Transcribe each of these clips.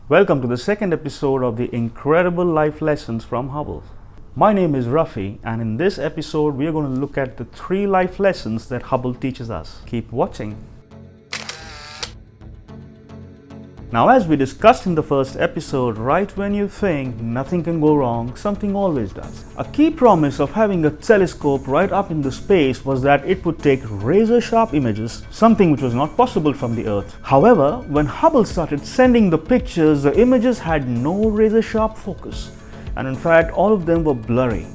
Welcome to the second episode of the incredible life lessons from Hubble. My name is Rafi, and in this episode we are going to look at the 3 life lessons that Hubble teaches us. Keep watching. Now, as we discussed in the first episode, right when you think nothing can go wrong, something always does. A key promise of having a telescope right up in the space was that it would take razor-sharp images, something which was not possible from the Earth. However, when Hubble started sending the pictures, the images had no razor-sharp focus, and in fact, all of them were blurry.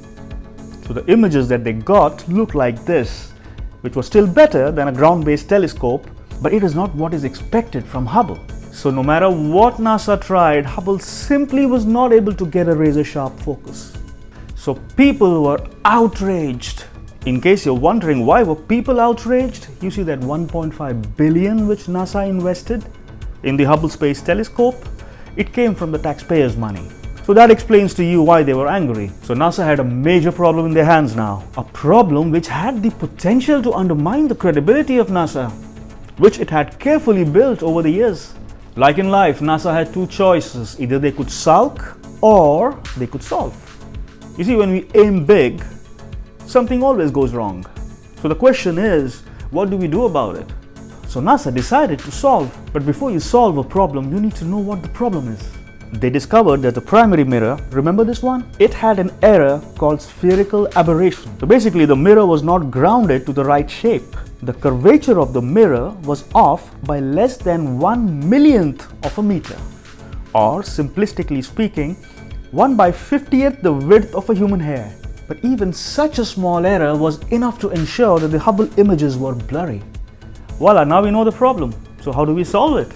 So the images that they got looked like this, which was still better than a ground-based telescope, but it is not what is expected from Hubble. So no matter what NASA tried, Hubble simply was not able to get a razor-sharp focus. So people were outraged. In case you're wondering why were people outraged, you see that 1.5 billion which NASA invested in the Hubble Space Telescope, it came from the taxpayers' money. So that explains to you why they were angry. So NASA had a major problem in their hands now. A problem which had the potential to undermine the credibility of NASA, which it had carefully built over the years. Like in life, NASA had 2 choices. Either they could sulk or they could solve. You see, when we aim big, something always goes wrong. So the question is, what do we do about it? So NASA decided to solve. But before you solve a problem, you need to know what the problem is. They discovered that the primary mirror, remember this one? It had an error called spherical aberration. So basically, the mirror was not grounded to the right shape. The curvature of the mirror was off by less than 1/1,000,000th of a meter, or simplistically speaking, 1/50th the width of a human hair. But even such a small error was enough to ensure that the Hubble images were blurry. Voila, now we know the problem. So how do we solve it?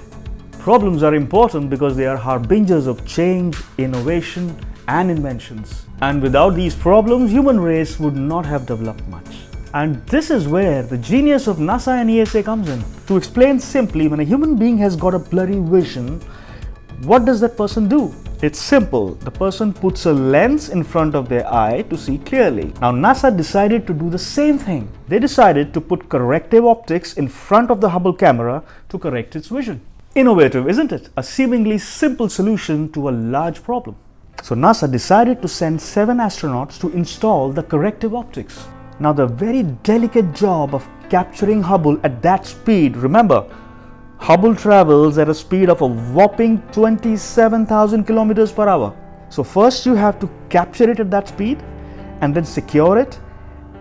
Problems are important because they are harbingers of change, innovation, and inventions. And without these problems, human race would not have developed much. And this is where the genius of NASA and ESA comes in. To explain simply, when a human being has got a blurry vision, what does that person do? It's simple. The person puts a lens in front of their eye to see clearly. Now, NASA decided to do the same thing. They decided to put corrective optics in front of the Hubble camera to correct its vision. Innovative, isn't it? A seemingly simple solution to a large problem. So NASA decided to send 7 astronauts to install the corrective optics. Now, the very delicate job of capturing Hubble at that speed, remember, Hubble travels at a speed of a whopping 27,000 kilometers per hour. So first you have to capture it at that speed, and then secure it,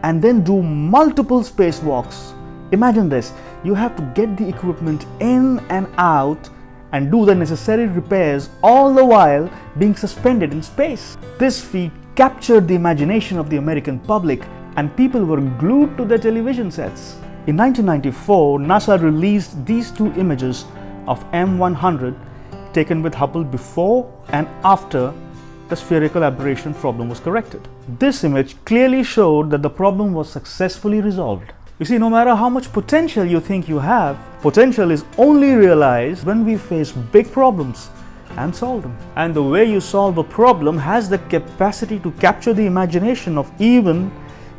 and then do multiple spacewalks. Imagine this, you have to get the equipment in and out and do the necessary repairs, all the while being suspended in space. This feat captured the imagination of the American public, and people were glued to their television sets. In 1994, NASA released these 2 images of M100 taken with Hubble before and after the spherical aberration problem was corrected. This image clearly showed that the problem was successfully resolved. You see, no matter how much potential you think you have, potential is only realized when we face big problems and solve them. And the way you solve a problem has the capacity to capture the imagination of even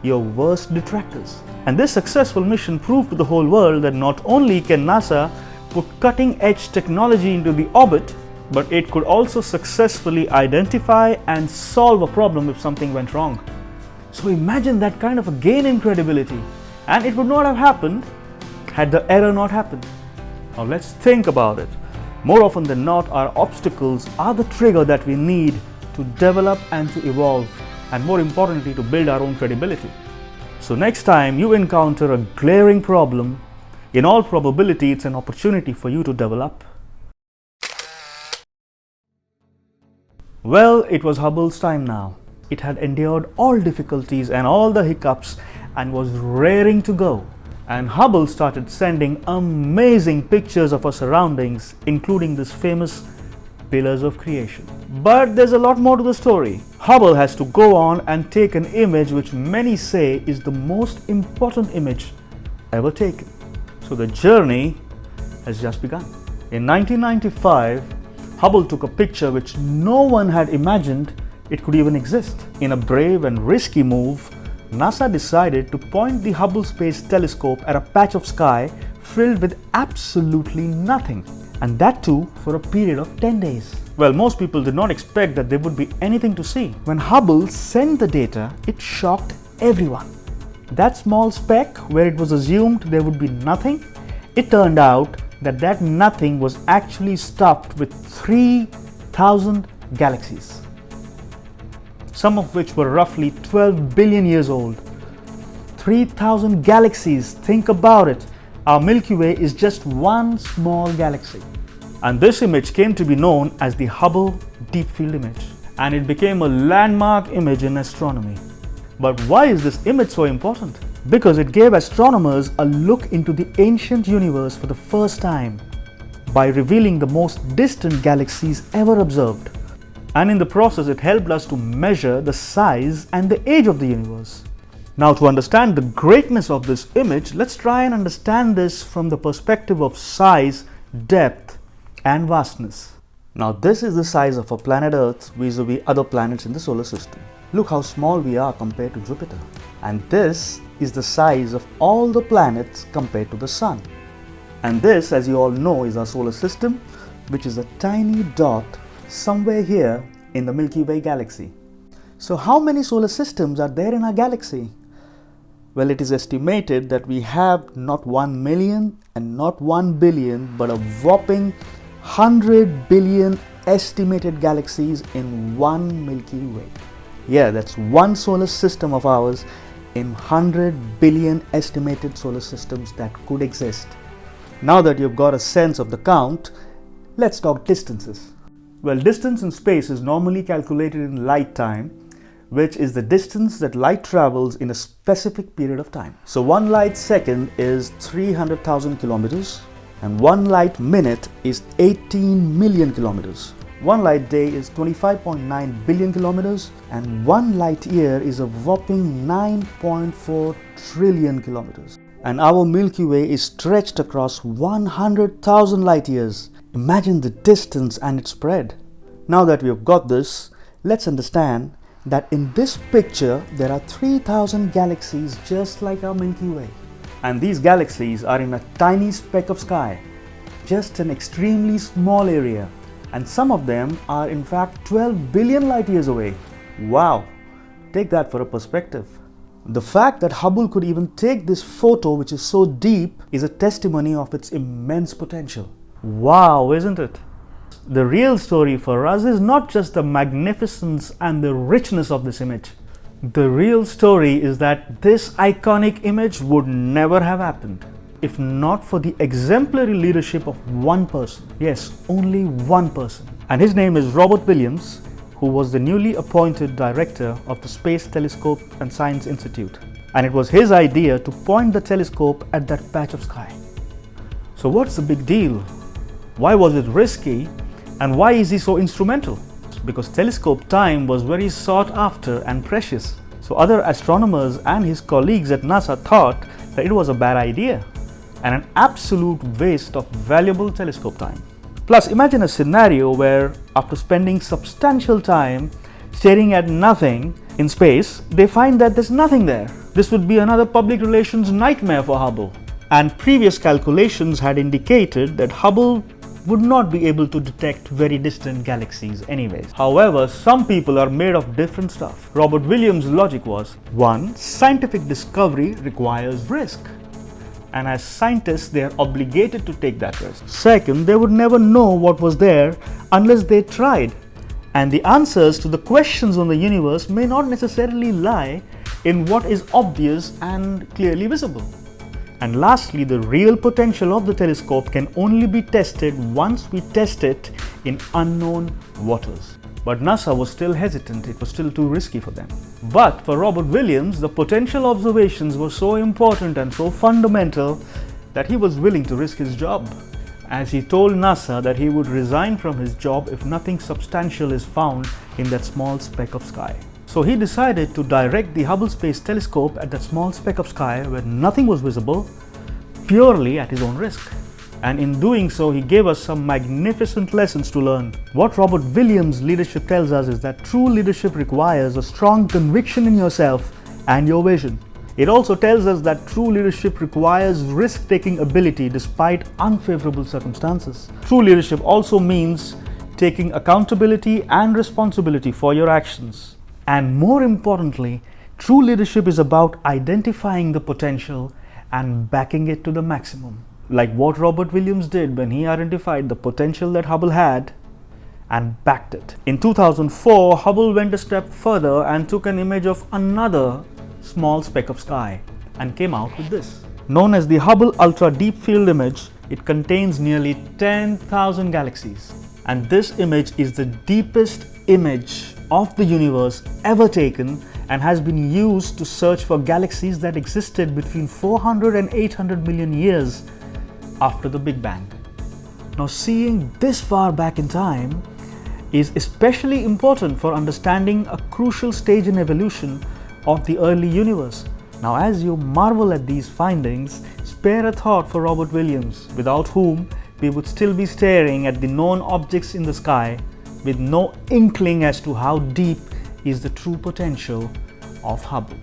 your worst detractors. And this successful mission proved to the whole world that not only can NASA put cutting-edge technology into the orbit, but it could also successfully identify and solve a problem if something went wrong. So imagine that kind of a gain in credibility. And it would not have happened had the error not happened. Now let's think about it. More often than not, our obstacles are the trigger that we need to develop and to evolve, and more importantly, to build our own credibility. So next time you encounter a glaring problem, in all probability it's an opportunity for you to develop. Well, it was Hubble's time now. It had endured all difficulties and all the hiccups and was raring to go. And Hubble started sending amazing pictures of our surroundings, including this famous pillars of creation. But there's a lot more to the story. Hubble has to go on and take an image which many say is the most important image ever taken. So the journey has just begun. In 1995, Hubble took a picture which no one had imagined it could even exist. In a brave and risky move, NASA decided to point the Hubble Space Telescope at a patch of sky filled with absolutely nothing. and that too for a period of 10 days. Well, most people did not expect that there would be anything to see. When Hubble sent the data, it shocked everyone. That small speck where it was assumed there would be nothing, it turned out that that nothing was actually stuffed with 3,000 galaxies, some of which were roughly 12 billion years old. 3,000 galaxies, think about it. Our Milky Way is just one small galaxy. And this image came to be known as the Hubble Deep Field image, and it became a landmark image in astronomy. But why is this image so important? Because it gave astronomers a look into the ancient universe for the first time by revealing the most distant galaxies ever observed. And in the process, it helped us to measure the size and the age of the universe. Now, to understand the greatness of this image, let's try and understand this from the perspective of size, depth, and vastness. Now, this is the size of our planet Earth vis-a-vis other planets in the solar system. Look how small we are compared to Jupiter. And this is the size of all the planets compared to the Sun. And this, as you all know, is our solar system, which is a tiny dot somewhere here in the Milky Way galaxy. So how many solar systems are there in our galaxy? Well, it is estimated that we have not 1 million and not 1 billion, but a whopping 100 billion estimated galaxies in one Milky Way. Yeah, that's one solar system of ours in 100 billion estimated solar systems that could exist. Now that you've got a sense of the count, let's talk distances. Well, distance in space is normally calculated in light time, which is the distance that light travels in a specific period of time. So 1 light second is 300,000 kilometers, and 1 light minute is 18 million kilometers. 1 light day is 25.9 billion kilometers, and 1 light year is a whopping 9.4 trillion kilometers. And our Milky Way is stretched across 100,000 light years. Imagine the distance and its spread. Now that we have got this, let's understand that in this picture there are 3,000 galaxies just like our Milky Way. And these galaxies are in a tiny speck of sky, just an extremely small area. And some of them are in fact 12 billion light years away. Wow, take that for a perspective. The fact that Hubble could even take this photo, which is so deep, is a testimony of its immense potential. Wow, isn't it? The real story for us is not just the magnificence and the richness of this image. The real story is that this iconic image would never have happened if not for the exemplary leadership of one person. Yes, only one person. And his name is Robert Williams, who was the newly appointed director of the Space Telescope and Science Institute. And it was his idea to point the telescope at that patch of sky. So what's the big deal? Why was it risky? And why is he so instrumental? Because telescope time was very sought after and precious. So other astronomers and his colleagues at NASA thought that it was a bad idea and an absolute waste of valuable telescope time. Plus, imagine a scenario where after spending substantial time staring at nothing in space, they find that there's nothing there. This would be another public relations nightmare for Hubble. And previous calculations had indicated that Hubble would not be able to detect very distant galaxies anyways. However, some people are made of different stuff. Robert Williams' logic was, 1. Scientific discovery requires risk. And as scientists, they are obligated to take that risk. Second, they would never know what was there unless they tried. And the answers to the questions on the universe may not necessarily lie in what is obvious and clearly visible. And lastly, the real potential of the telescope can only be tested once we test it in unknown waters. But NASA was still hesitant, it was still too risky for them. But for Robert Williams, the potential observations were so important and so fundamental that he was willing to risk his job. As he told NASA that he would resign from his job if nothing substantial is found in that small speck of sky. So he decided to direct the Hubble Space Telescope at that small speck of sky where nothing was visible, purely at his own risk. And in doing so, he gave us some magnificent lessons to learn. What Robert Williams' leadership tells us is that true leadership requires a strong conviction in yourself and your vision. It also tells us that true leadership requires risk-taking ability despite unfavorable circumstances. True leadership also means taking accountability and responsibility for your actions. And more importantly, true leadership is about identifying the potential and backing it to the maximum. Like what Robert Williams did when he identified the potential that Hubble had and backed it. In 2004, Hubble went a step further and took an image of another small speck of sky and came out with this. Known as the Hubble Ultra Deep Field image, it contains nearly 10,000 galaxies. And this image is the deepest image of the universe ever taken and has been used to search for galaxies that existed between 400 and 800 million years after the Big Bang. Now, seeing this far back in time is especially important for understanding a crucial stage in evolution of the early universe. Now, as you marvel at these findings, spare a thought for Robert Williams, without whom we would still be staring at the known objects in the sky with no inkling as to how deep is the true potential of Hubble.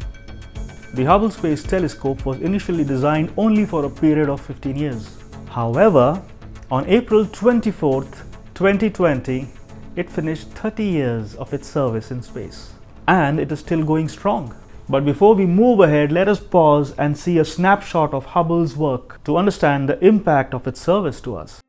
The Hubble Space Telescope was initially designed only for a period of 15 years. However, on April 24th, 2020, it finished 30 years of its service in space. And it is still going strong. But before we move ahead, let us pause and see a snapshot of Hubble's work to understand the impact of its service to us.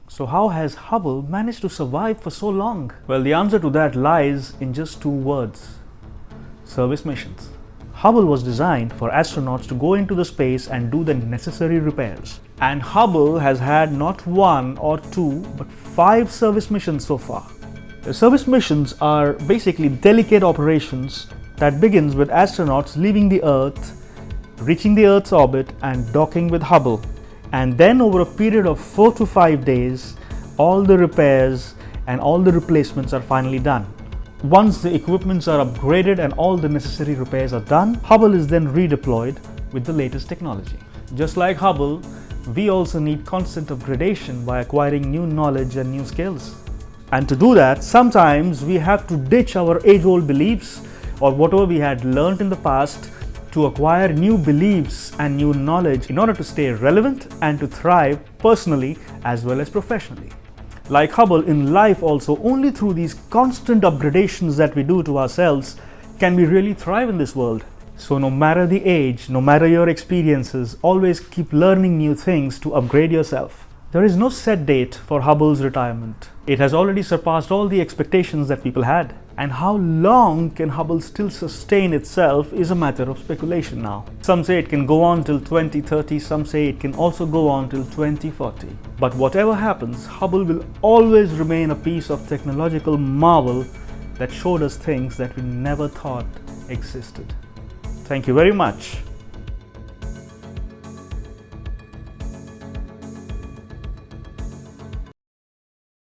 So how has Hubble managed to survive for so long? Well, the answer to that lies in just two words: service missions. Hubble was designed for astronauts to go into the space and do the necessary repairs. And Hubble has had not one or two, but 5 service missions so far. The service missions are basically delicate operations that begins with astronauts leaving the Earth, reaching the Earth's orbit and docking with Hubble. And then over a period of 4 to 5 days, all the repairs and all the replacements are finally done. Once the equipments are upgraded and all the necessary repairs are done, Hubble is then redeployed with the latest technology. Just like Hubble, we also need constant upgradation by acquiring new knowledge and new skills. And to do that, sometimes we have to ditch our age-old beliefs or whatever we had learned in the past to acquire new beliefs and new knowledge in order to stay relevant and to thrive personally as well as professionally. Like Hubble, in life also, only through these constant upgradations that we do to ourselves can we really thrive in this world. So no matter the age, no matter your experiences, always keep learning new things to upgrade yourself. There is no set date for Hubble's retirement. It has already surpassed all the expectations that people had. And how long can Hubble still sustain itself is a matter of speculation now. Some say it can go on till 2030, some say it can also go on till 2040. But whatever happens, Hubble will always remain a piece of technological marvel that showed us things that we never thought existed. Thank you very much.